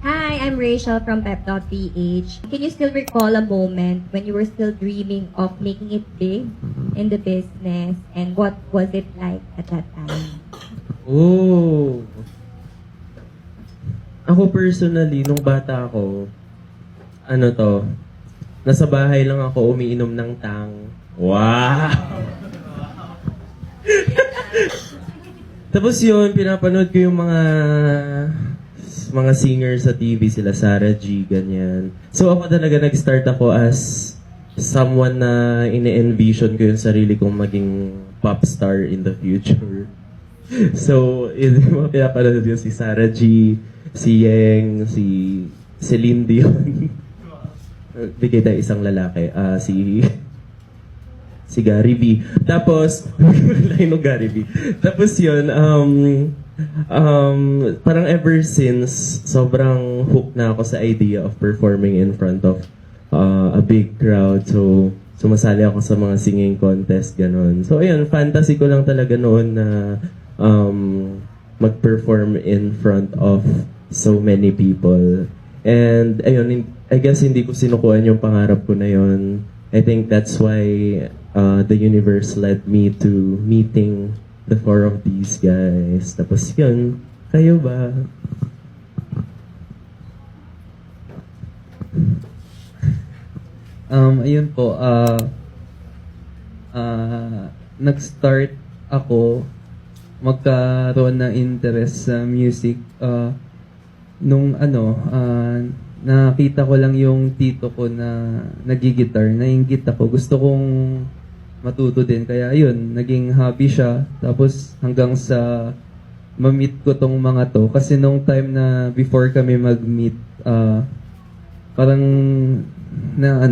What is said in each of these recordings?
Hi, I'm Rachel from Pep.ph. Can you still recall a moment when you were still dreaming of making it big in the business, and what was it like at that time? Oh. Ako personally, nung bata ako, nasa bahay lang ako umiinom ng tang. Wow! Tapos yun, pinapanood ko yung mga singers sa TV, sila Sarah G, ganyan. So ako talaga nag-start ako as someone na ine-envision ko yung sarili kong maging pop star in the future. So, yung mga pinapanood yun, si Sarah G, si Yeng, si Celine Dion. Bigay tayo isang lalaki. Si Gary V. Tapos, line ng Gary V. Tapos yun, parang ever since, sobrang hooked na ako sa idea of performing in front of a big crowd. So, sumasali ako sa mga singing contest, ganon. So, ayun, fantasy ko lang talaga noon na mag-perform in front of so many people. And, ayun, I guess hindi ko sinukuhan yung pangarap ko na yun. I think that's why the universe led me to meeting the four of these guys. Tapos yun, kayo ba? Ayun po, nag-start ako magkaroon ng interest sa music nung nakita ko lang yung tito ko na nagigitar, nainggit ako. Gusto kong matuto din. Kaya ayun, naging hobby siya. Tapos hanggang sa ma-meet ko tong mga to. Kasi nung time na before kami mag-meet, parang na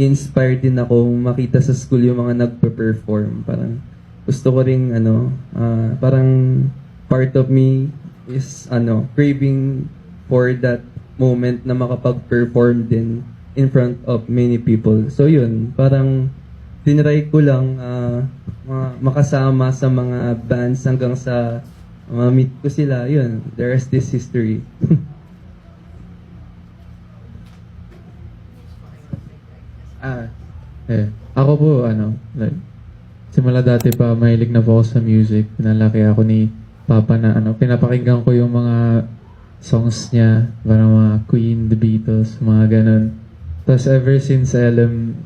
inspired din ako makita sa school yung mga nagpe-perform. Parang gusto ko ring parang part of me is craving for that moment na makapag-perform din in front of many people. So yun, parang tinry ko lang makasama sa mga bands hanggang sa meet ko sila. Yun, the rest is history. Ako po, simula dati pa, mahilig na po ako sa music. Pinalaki ako ni Papa na, pinapakinggan ko yung mga songs niya, parang mga Queen, The Beatles, mga ganun. Tapos ever since LM,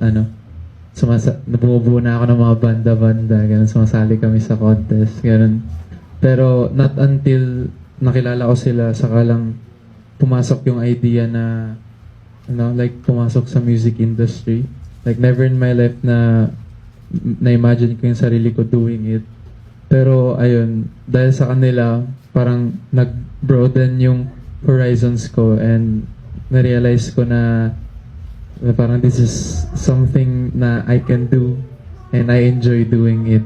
bumubuo na ako ng mga banda-banda, ganun, sumasali kami sa contest, ganun. Pero not until nakilala ko sila, saka lang pumasok yung idea na, pumasok sa music industry. Like, never in my life na-imagine ko yung sarili ko doing it. Pero, ayun, dahil sa kanila, parang nag-broaden yung horizons ko and na-realize ko na parang this is something na I can do and I enjoy doing it,